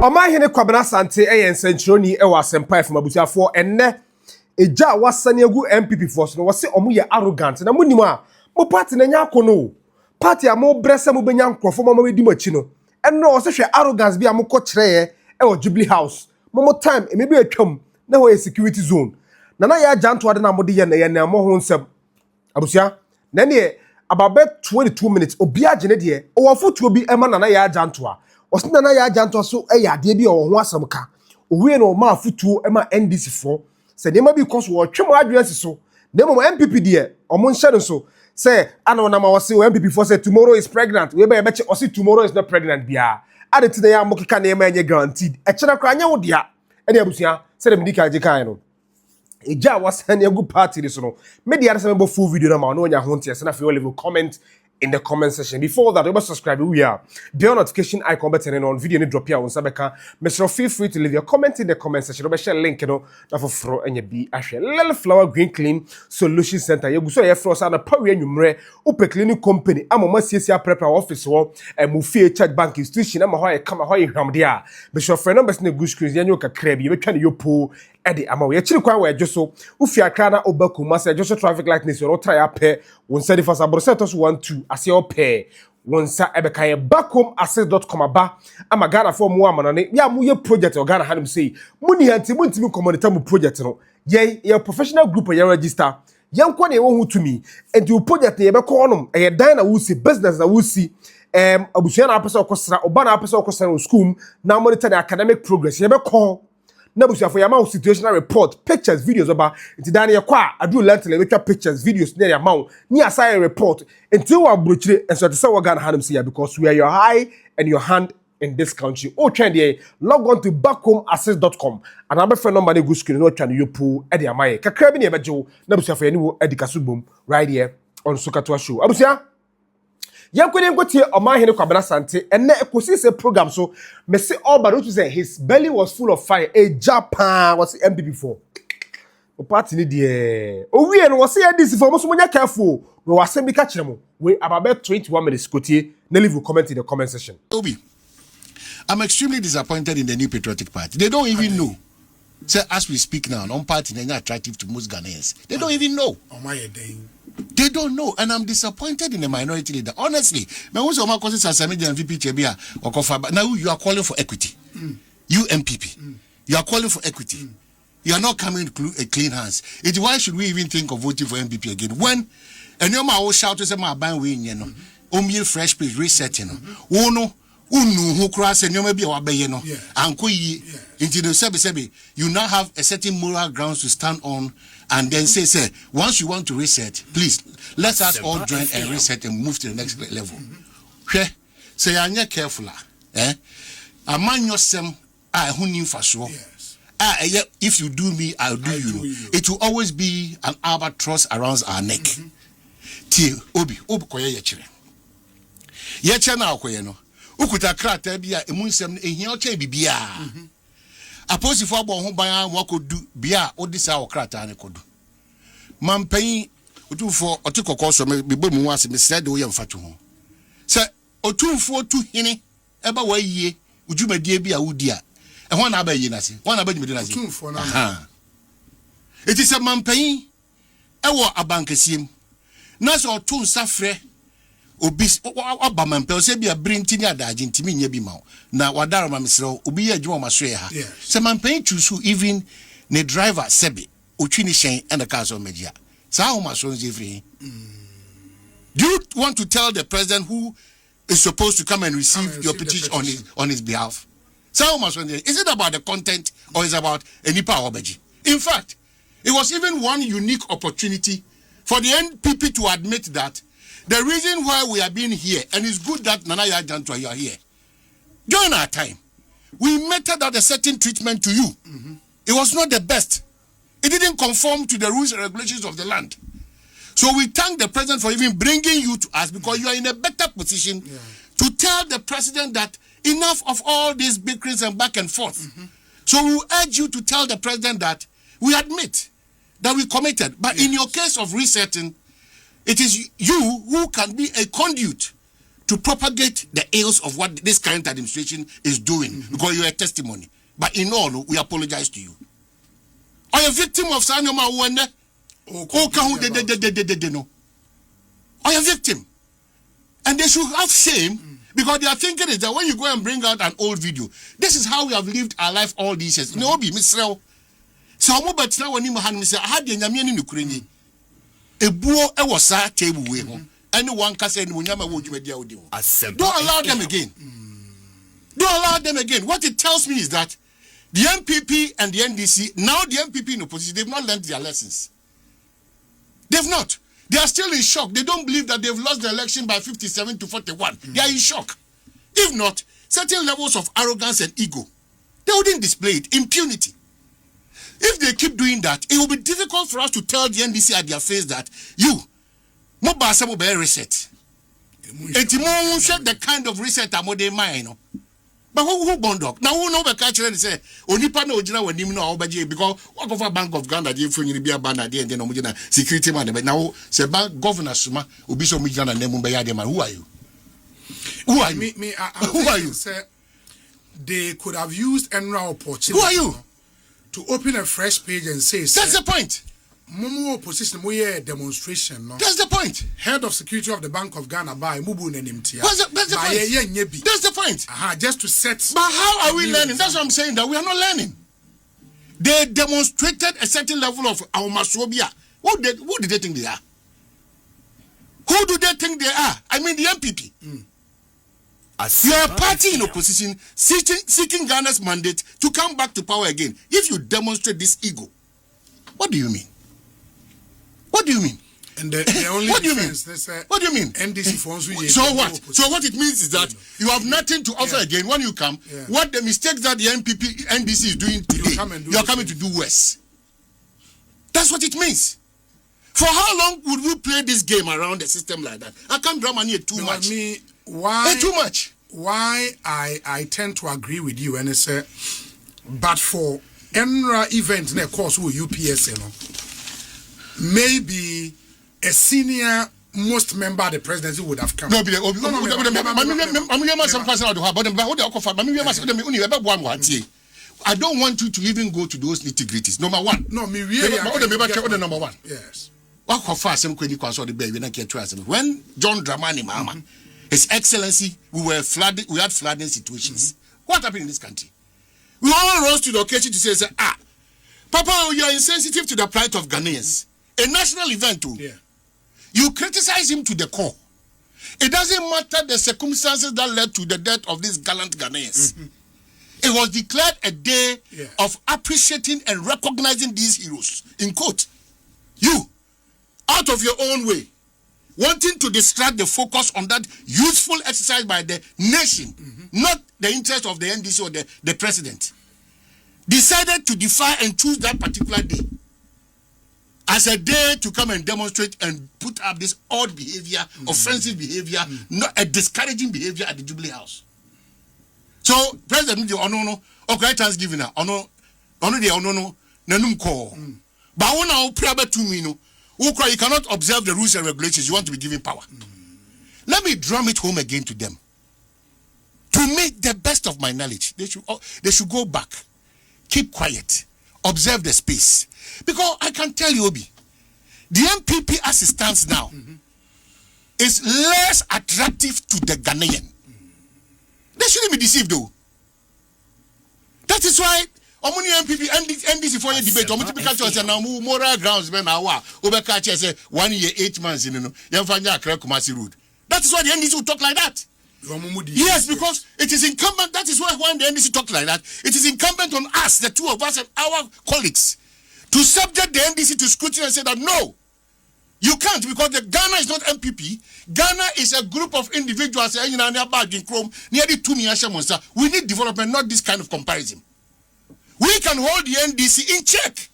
Omanhene Kwabena Asante nsenthroni ewa Asempa from abusuafo enne eja wasane egu NPP force no wose omo ye arrogant na munim a mo party na nya akono party a mo brese mo benya nkrofo mo wedi machi no enno wose hwe arrogance bi a mo ko kireye ewo Jubilee House mo time emebi atwam na ho security zone na ya ajanto ade na mo de ye na mo ho nsem abusua na ne about 22 minutes obi agene de o wafotuo bi ema na ya ajanto a osina na ya ajanto so ade bi o ho asamka owie no ma afotuo ema NDC for se dem bi koso wo twem adwesi so dem mo NPP de omo nhye so say ana na ma wose NPP for say tomorrow is pregnant we be beche o say tomorrow is not pregnant bia ade ti na ya mokeka na ema enye guaranteed e kira kra anya wo dia e de abusua se dem dika je kan no eja wasane egu party this no media na be full video na ma no nya ho ntia se na fe level comment in the comment section. Before that, you must subscribe. We are the notification icon button on video ni drop here on Sabeka. Mr. Feel free to leave your comment in the comment section. We share link no na for fro and you be ashare little flower green clean solution center. You go so your floor sana power enumre upe cleaning company. Amoma CSA prepare office wo e mu fie charge bank institution ama ho e kama ho e hwam dia. Bishop friend numbers na good screens yanyo kakra bi betwa ne yopo ede ama we chiri kwan we adwoso ufia kra na obaku ma se adwoso traffic light ni so ro try ape won say the first abrosetos 12 ase ope wonsa ebeka ye backomaccess.com aba ama Ghana for mu amanane ya mu ye project o Ghana hanum say muni hanti muntimi community mu project no ye professional group ye register ye nko na ye wo hutumi enti project ye beko onum ye dan na wusi business na wusi abusuya na apesa okosra oba na apesa okosra school na monitor the academic progress ye beko na busuafo ya ma situational report pictures videos oba nti dan ye kwa adu lentle we twa pictures videos na ya ma ni assign report until wa brochire enso te say we Ghana hanum say because we are your eye and your hand in this country o trend here log on to backomaccess.com and our friend number na go screen no twa no yopo e de amaye kakra bi na e bejewo na busuafo ya ni wo edikaso bom right here on Sokatoa show abusia Yankwene ngotie Omanhene Kwabena Asante enne ekosise program so me say all but to say his belly was full of fire a Japan was NPP for o party ni de o wie no was this for so munya careful no was bi ka kire mo we about 21 minutes kotie na leave comment in the comment section. Obi, I'm extremely disappointed in the new patriotic party. They don't even know. Say as we speak now, non party is not attractive to most Ghanaians. They don't even know. They don't know, and I'm disappointed in the minority leader. Honestly, now you are calling for equity. You NPP, you are calling for equity. You are not coming to clean hands. Why should we even think of voting for NPP again? When and you will shout to say my band win, you know, fresh page resetting, no. Who cross and you may be into the sebi you now have a certain moral grounds to stand on and then say once you want to reset, please let us all join and reset and move to the next level. Say I'm not careful, a man yourself who knew for sure. If you do me, I'll do you. It will always be an albatross around our neck. Till Obi koye yechire. Yeche na koye no. Ukuta krata bia emunsem ehia oche bibia aposifo abo ho ban wakodu bia odisa okrata ne kodu mampan otufo otikoko so me bemu ase me said wo yemfato ho se otufo tu hene eba wayie ujumadie bia wudi a ehon na aba yi nase won na aba jumedi nase otufo na eti se mampan ewo abankasiem na so otun safre obi obamampel se bia brintini adaje ntimi nya bi ma na wadaro ma mesro obi ya adwuma maso ha se mampan chusu even ne driver sebe otwi ni shen and the car so megia sa ho maso nze free. Do you want to tell the president who is supposed to come and receive your petition on his behalf? Sa ho maso nze, is it about the content or is it about any power obeji? In fact, it was even one unique opportunity for the NPP to admit that the reason why we are being here, and it's good that Nana Yajantua you are here, during our time, we meted out a certain treatment to you. It was not the best. It didn't conform to the rules and regulations of the land. So we thank the president for even bringing you to us because you are in a better position to tell the president that enough of all these bickerings and back and forth. So we urge you to tell the president that we admit that we committed. But in your case of resetting, it is you who can be a conduit to to propagate the ills of what this current administration is doing because you're a testimony. But in all, we apologize to you. Are you a victim of Sanyoma Wende? No. Are you a victim? And they should have shame because they are thinking is that when you go and bring out an old video, this is how we have lived our life all these years. No, be Mr. So I'm about to when you say, I had the Yamian in Ukraine. A buo e was a table way home. Anyone can say, don't allow them again. Don't allow them again. What it tells me is that the NPP and the NDC, now the NPP in opposition, they've not learned their lessons. They've not. They are still in shock. They don't believe that they've lost the election by 57 to 41. They are in shock. If not, certain levels of arrogance and ego, they wouldn't display it. Impunity. If they keep doing that, it will be difficult for us to tell the NDC at their face that you, Mobasa be reset. And you check the kind of reset I'm de mine. But who bondok? Now who know the culture and say, Onipa no Ojina when you know Obaji because what of a Bank of Ghana, you bring be a banner and then Omujina security man. But now say bank governor Suma Ubiso Mijana and Mumbaya man. Who are you? Who are you? Who are you? They could have used Enra opportunity. Who are you? To open a fresh page and say, that's the point. Mumu opposition, we demonstration. No? That's the point. Head of security of the Bank of Ghana by Mubu and MTA. That's the point. That's the point. Just to set. But how are we learning? That's what I'm saying. That we are not learning. They demonstrated a certain level of our masobia. Who did they think they are? Who do they think they are? I mean the NPP. You are a party in opposition seeking Ghana's mandate to come back to power again. If you demonstrate this ego, what do you mean? What do you mean? And the only what do you mean? What do you mean? NDC phones. So what? So what it means is that you have nothing to offer again when you come. What the mistakes that the NDC is doing today, you are coming to do worse. That's what it means. For how long would we play this game around the system like that? I can't draw money too much. Why? Too much. Why I tend to agree with you and say, but for NRA event, of course, with UPS, you know, maybe a senior most member of the presidency would have come. I don't want you to even go to those nitty-gritties. Number one. No, me really. Number one. Yes. When John Dramani Mahama, His Excellency, we had flooding situations. What happened in this country? We all rose to the occasion to say, Papa, you are insensitive to the plight of Ghanaians. A national event too. Yeah. You criticize him to the core. It doesn't matter the circumstances that led to the death of these gallant Ghanaians. It was declared a day of appreciating and recognizing these heroes. In quote, you, out of your own way, wanting to distract the focus on that useful exercise by the nation, not the interest of the NDC or the president, decided to defy and choose that particular day as a day to come and demonstrate and put up this odd behavior, offensive behavior, not a discouraging behavior at the Jubilee House. So, President, okay, Thanksgiving, nanum call. But when I pray about 2 minutes, you cannot observe the rules and regulations. You want to be given power. Let me drum it home again to them. To make the best of my knowledge, they should go back, keep quiet, observe the space. Because I can tell you, Obi, the NPP as it stands now is less attractive to the Ghanaian. They shouldn't be deceived, though. That is why Omanhene NPP NDC for your debate. Moral grounds, man. 1 year, 8 months. That is why the NDC will talk like that. Yes, because it is incumbent. That is why when the NDC talk like that, it is incumbent on us, the two of us and our colleagues, to subject the NDC to scrutiny and say that no, you can't, because the Ghana is not NPP. Ghana is a group of individuals. We need development, not this kind of comparison. We can hold the NDC in check.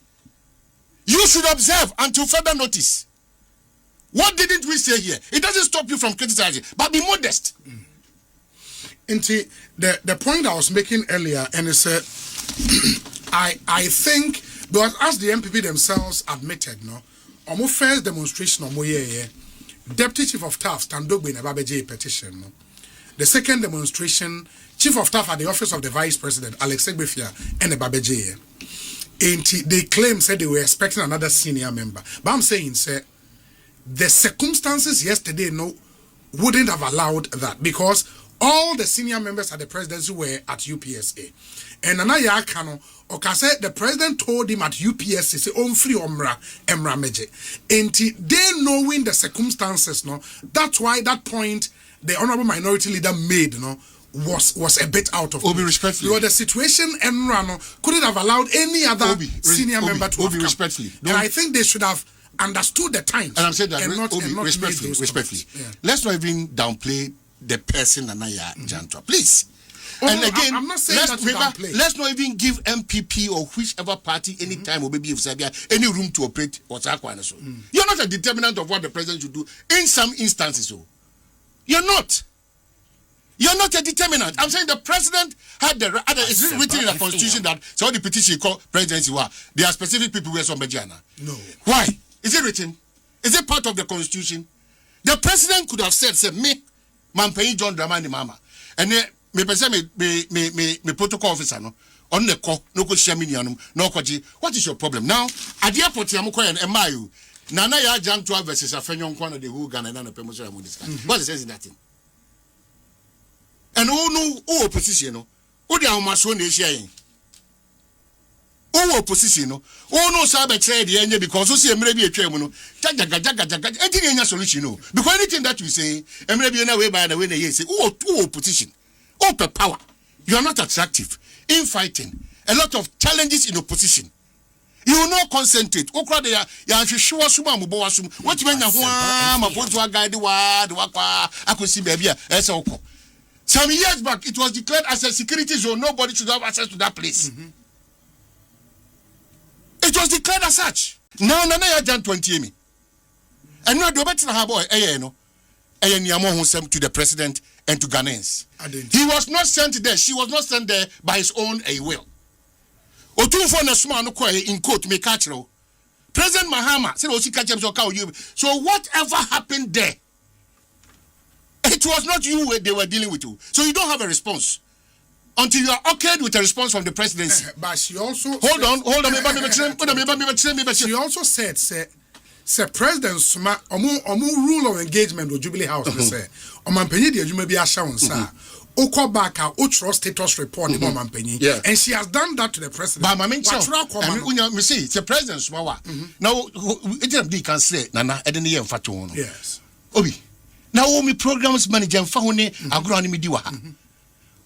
You should observe until further notice. What didn't we say here? It doesn't stop you from criticizing, but be modest. Into the point I was making earlier, and it's I think, because as the NPP themselves admitted, no, on my first demonstration, Deputy Chief of Staff Standogbe Nebabeje petition, no, The second demonstration, Chief of Staff at the Office of the Vice President, Alex Egbefia, and the Babeje. And they claim said they were expecting another senior member. But I'm saying, sir, the circumstances yesterday wouldn't have allowed that because all the senior members at the presidency were at UPSA. And Anaya Kano, said the president told him at UPSA, say, free Emra Meje. And they knowing the circumstances, that's why that point the honorable minority leader made, was a bit out of Obi, respectfully. Because the situation Emra couldn't have allowed any other senior member to have come. Respectfully. And I think they should have understood the times. And I'm saying that respectfully. Yeah. Let's not even downplay the person Nanaya Jantua, please. And again, I'm not saying let's not even give MPP or whichever party any time or maybe if any room to operate or You're not a determinant of what the president should do in some instances. You're not. You're not a determinant. I'm saying the president had the right. It's written in the constitution that so the petition called presidency. There are specific people who are some Bejana. No. Why? Is it written? Is it part of the constitution? The president could have said, me, man paying John Dramani Mama. And then me protocol officer on the call, no question, no question. What is your problem? Now, at the airport, and Mayu, Nana Jantua versus a Fenyon Kwana de Hugan and a promotion. What is that thing? And who opposition, who they are much one is sharing. Who opposition, who no sabe trade the end because you see maybe a tremono, jaga, solution. Because anything that you say, and maybe in a way by the way they say, who opposition. Open power. You are not attractive. Infighting. A lot of challenges in opposition. You will not concentrate. What you mean? I could see baby. Some years back, it was declared as a security zone. Nobody should have access to that place. It was declared as such. Now, Nana Jan 20 me. And now, the better have boy, to the president and to Ghanaians. He was not sent there. She was not sent there by his own will. In quote, me catch President Mahama said, so whatever happened there, it was not you they were dealing with you. So you don't have a response until you are okay with a response from the presidency. But she also hold on. She also said, Sir President Suma, rule of engagement with Jubilee House. Say, Omanhene de Adwuma bi ahya wonsa. Oko back her ultra status report in Omanhene. And she has done that to the president. But me see, it's the president Suma. Now, it can say, Nana, I didn't hear Fatu. Yes. Obi. Now, me programs manager Fahone, agronomy diwa.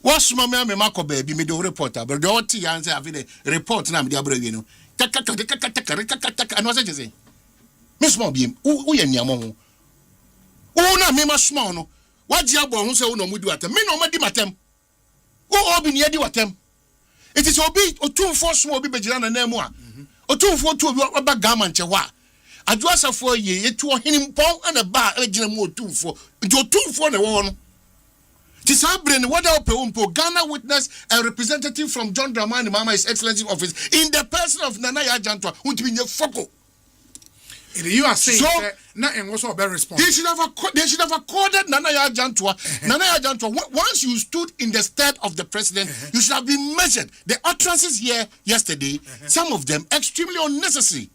What's my man, Marco baby, me do reporter, but the OT answer having a report now, the Abra, and what's it say? Miss Mobim, who are Yamon? Oh, no, me must small. What Jabo who say, no, we do at them. Me no, Madimatem. Oh, be near you at them. It is obey or 2 4 small baby Jan and Nemoa. Or 2 4 2 about Gaman Chawa. I dress a 4 year, 2 him pong and a bar, a general 2 4. Do 2 4 the one. Tisabrin, what Ghana witnessed a representative from John Dramani Mama, His Excellency office, in the person of Nanaya Jantua, who to be your focal. You are saying nothing was a better response. They should have accorded Nanaya Jantua. Nanaya Jantua, once you stood in the stead of the president, you should have been measured. The utterances here yesterday, some of them extremely unnecessary.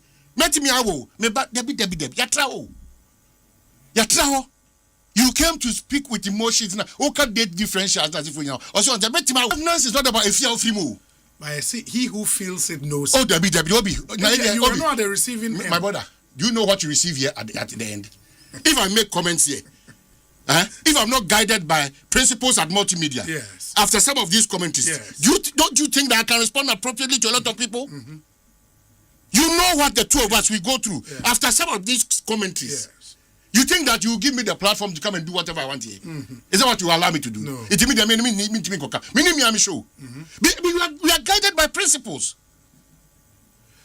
You came to speak with emotions now. Okay, date differentials as if you know. Also, the governance is not about a fear of him. But I see he who feels it knows. Oh, Obi. You are not the receiving. My brother, do you know what you receive here at the end? If I make comments here, if I'm not guided by principles at multimedia, yes. After some of these commentaries, yes. Don't you think that I can respond appropriately to a lot of people? You know what the two of us we go through after some of these commentaries. Yes. You think that you give me the platform to come and do whatever I want here? Is that what you allow me to do? No. It means we are guided by principles.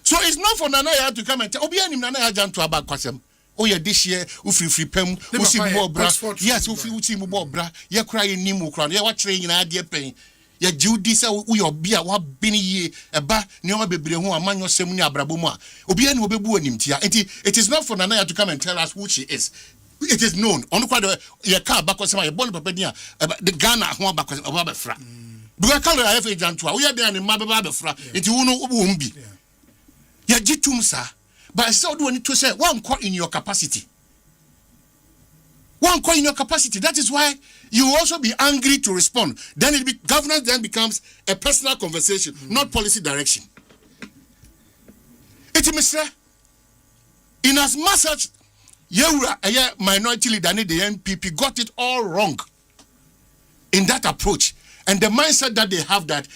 So it's not for Nanaya to come and tell Obi and Nanaya Jan to about Kwasem. Oh, yeah, this year, free pem, usi mobra. Yes, usi mobra. Ya cry nimu crown. Ya what train in idea pain. Ya Judy say we your beer, what bini ye, a ba, never be who a man your semuni abrabuma. Obi and Obebu and him tia. It is not for Nanaya to come and tell us who she is. It is known. On the your car back was my born papadia the Ghana one back was fra. Because color I have agent to we are there in Mababa fra. It will no umbi. Ya jitum sir. But I still do need to say one call in your capacity. One call in your capacity. That is why you will also be angry to respond. Then governance then becomes a personal conversation, not policy direction. It is in as much as you minority leader the NPP got it all wrong in that approach and the mindset that they have that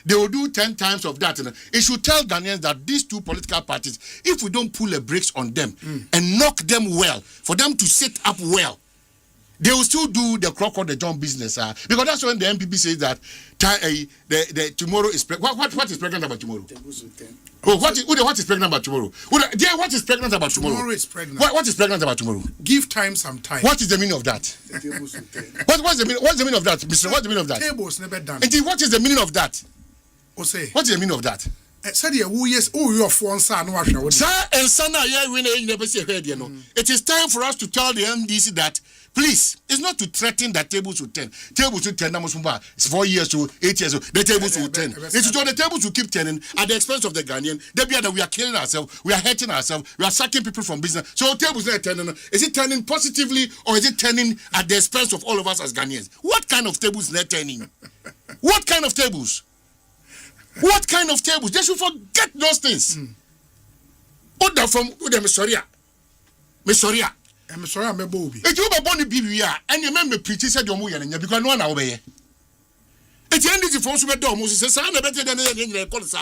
they will do 10 times of that. It should tell Ghanaians that these two political parties, if we don't pull the brakes on them and knock them well, for them to sit up well, they will still do the crock or the John business. Because that's when the NPP says that the tomorrow is pregnant. What is pregnant about tomorrow? Oh, what is pregnant about tomorrow? What is pregnant about tomorrow? Tomorrow is pregnant. What is pregnant about tomorrow? Give time some time. What is the meaning of that? What's the meaning of that, Mr. What's the meaning of that? Tables never done. And what is the meaning of that? What is the meaning of that? Said your phone son. It is time for us to tell the MDC that please, it's not to threaten that tables will turn. Tables will turn. It's 4 years to 8 years. The tables will turn. It's to the tables will keep turning at the expense of the Ghanaian. We are killing ourselves. We are hurting ourselves. We are sacking people from business. So tables not turning. Is it turning positively or is it turning at the expense of all of us as Ghanaians? What kind of tables not turning? What kind of tables? What kind of tables? They should forget those things. Order from Mesoria. I'm sorry, I'm a booby. If you were born in BBR and you remember preaching said you're moving because no one away. It's the end of the force of the dome. Moses said, I'm better than the call it.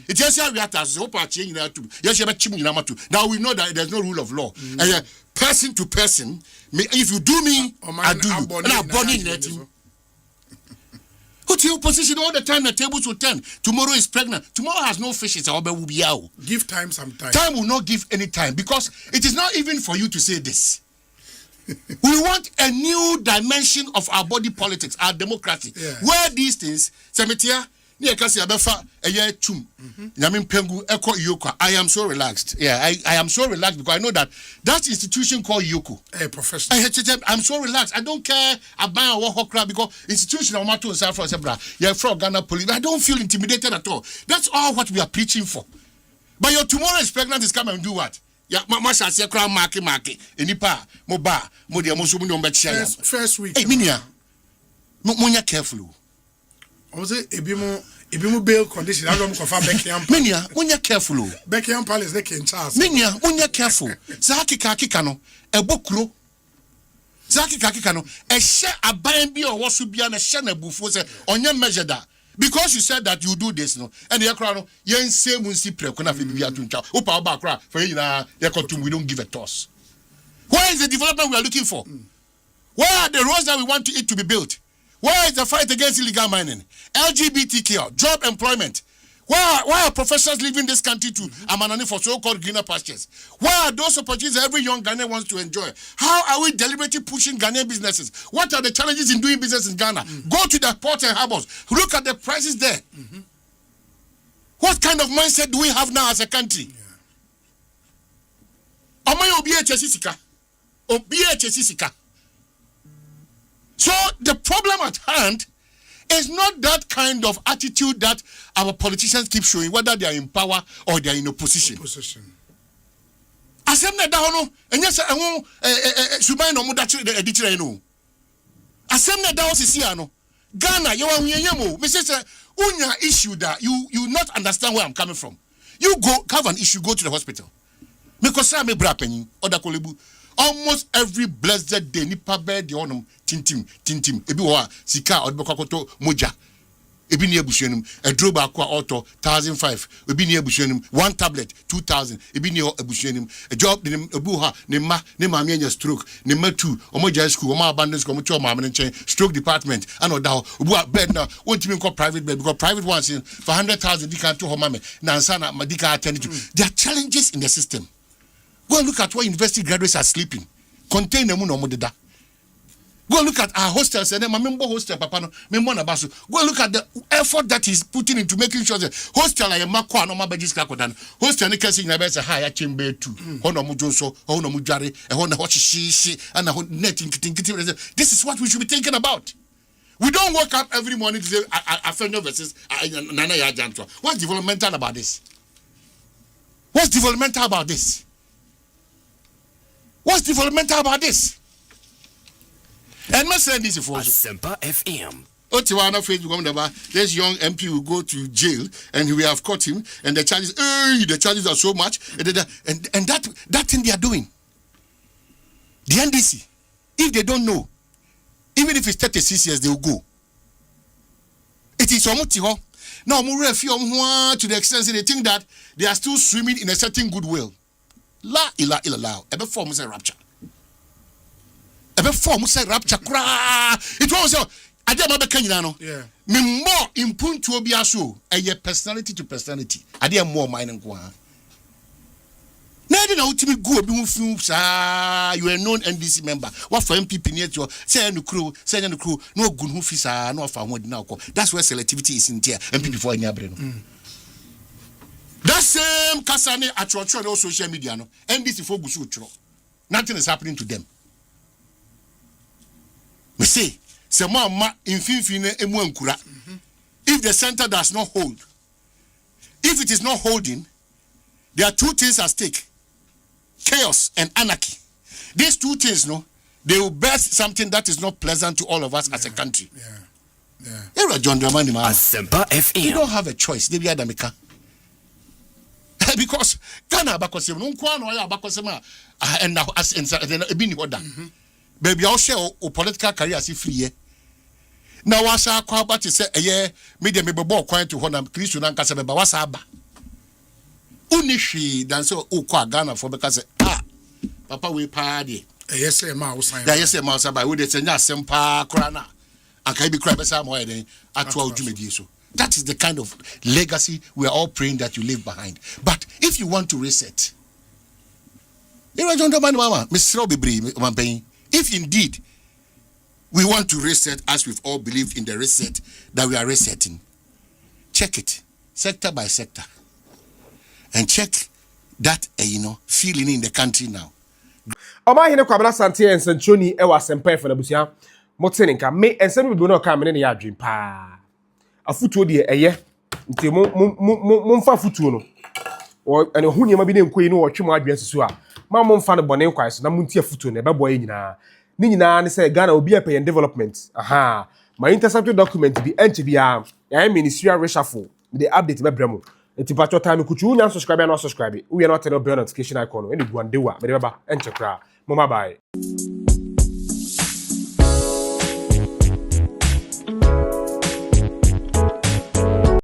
It's just how we are to hope I change that too. Yes, you have a chimney. Now we know that there's no rule of law. And person to person, if you do me, I do you. And I'm born in that. Put your position all the time, the tables will turn. Tomorrow is pregnant. Tomorrow has no fishes. Give time some time. Time will not give any time because it is not even for you to say this. We want a new dimension of our body politics, our democracy, where these things, I am so relaxed. Yeah, I am so relaxed because I know that institution called Yoko. Hey, professional. I'm so relaxed. I don't care about what crowd because institution of Mato and South you're from Ghana police. I don't feel intimidated at all. That's all what we are preaching for. But your tomorrow is pregnant is come and do what? Yeah, Masha say crown market. Enipa, Moba, Modia Mosumu First week. Hey, Minia. Monya careful. Was it Ibimu bail condition? I don't confirm Beckham. Minia, Monya careful. Beckham Palace, they can charge. Minia, Monya careful. Zaki Kakikano, a bokro. Zaki Kakikano, a share a bambi or what should be an a shana bufo on your measure that. Because you said that you do this, no, and the crown, yen same when see prekona fi bia tuncha. Opa bakra for you na we don't give a toss. Where is the development we are looking for? Where are the roads that we want it to be built? Where is the fight against illegal mining? LGBTQ, job employment. Where are professionals leaving this country to Amanani for so-called greener pastures? Where are those opportunities every young Ghanaian wants to enjoy? How are we deliberately pushing Ghanaian businesses? What are the challenges in doing business in Ghana? Go to the ports and harbors. Look at the prices there. What kind of mindset do we have now as a country? So the problem at hand is not that kind of attitude that our politicians keep showing, whether they are in power or they are in opposition. Asempa dahono, and yes, I won't Subai no Mudachi editor. Asempa daos is here. Ghana, you are Mrs. Unya issue that you not understand where I'm coming from. You go have an issue, go to the hospital. Because I'm a brapping or the Kolebu. Almost every blessed day, nipa bed the onum tintim. Ebi wa sika odbekokoto moja. Ebi ni ebushenum. A droba kwa auto 1,500. Ebi ni ebushenum. One tablet 2,000. Ebi ni ebushenum. A job ni ebuha ni ma mienya stroke. Ni ma two. Omoja school. Oma abandon school. Omocha oma amenche stroke department. Ano daho. Ubuha bed na. Won't even call private bed because private ones in for 100,000. Dika to homame. Nansana madika attend to. There are challenges in the system. Go and look at where university graduates are sleeping. Contain them no modeda. Go and look at our hostels and then my member hostel, Papa, no, member na baso. Go and look at the effort that he's putting into making sure that hostel like a makwa no mabajis kakodan. Hostel ni kasi na bese higher chamber too. Hono mujonso, hono mujare, hono hochishi, and a net in. This is what we should be thinking about. We don't wake up every morning to say Afenyo versus Nana Yajanto. What's developmental about this? What's developmental about this? What's developmental about this? And my saying this for Asempa FM. Otiwana Facebook, this young MP will go to jail and we have caught him and the charges are so much and that thing they are doing. The NDC, if they don't know, even if it's 36 years, they will go. It is Omutiho. Now, to the extent that they think that they are still swimming in a certain goodwill. La ila ila lao. Ebe form say rapture. Ebe form say rapture. It was I did my Kenya no. Yeah. Me more impunct to be aso. A personality to personality. I did more mine and go. Now they know to me go be you are a known NDC member. What for NPP near you? Say the crew. No good who fisa no for one now. That's where selectivity is in there. NPP for any brain. That same Kasane at your social media no. NDC for Gusu. Nothing is happening to them. We say, Semama infinifine emuankura. If the center does not hold, if it is not holding, there are two things at stake: chaos and anarchy. These two things, no, they will birth something that is not pleasant to all of us as a country. Yeah. John Dramani, Asempa FM. You don't have a choice. They be Adamika. Because Ghana bakosem no nkwa no ya bakosem and now as in ebi ni hoda. Baby I share o political career as free. Now wasa kwa ba te say eye media me bebo kwan to honam Kristo na nkasa beba wasa aba. Unihwi dan say o kwa Ghana for because papa we party. Yes say ma wo sign. Yes say ma wo ba we dey say nya Asempa kora na. Anka bi kora be say mo e den atwa odwumedi so. That is the kind of legacy we are all praying that you leave behind. But if you want to reset, if indeed we want to reset as we've all believed in the reset that we are resetting, check it sector by sector and check that feeling in the country now. Omanhene Kwabena Asante and Sanchoni ewa Asempa for Nabusia. Motenenka me ensem bi no ka me ne ya adwen pa. Afutuo de eye nti momfa afutuo no o ene hu nyema bi ne nkoyi no wotwe mo adwen susu a ma momfa no bone kwai so na munti afutuo ne beboye nyina ni nyina ne say Ghana obi apayen development my intercepted document bi enche bia ya ministerial reshuffle the update be bremo nti pacho time kuchu nya subscribe na subscribe we are not turn on bell notification icon any guandewa me beba enche kra mama bye.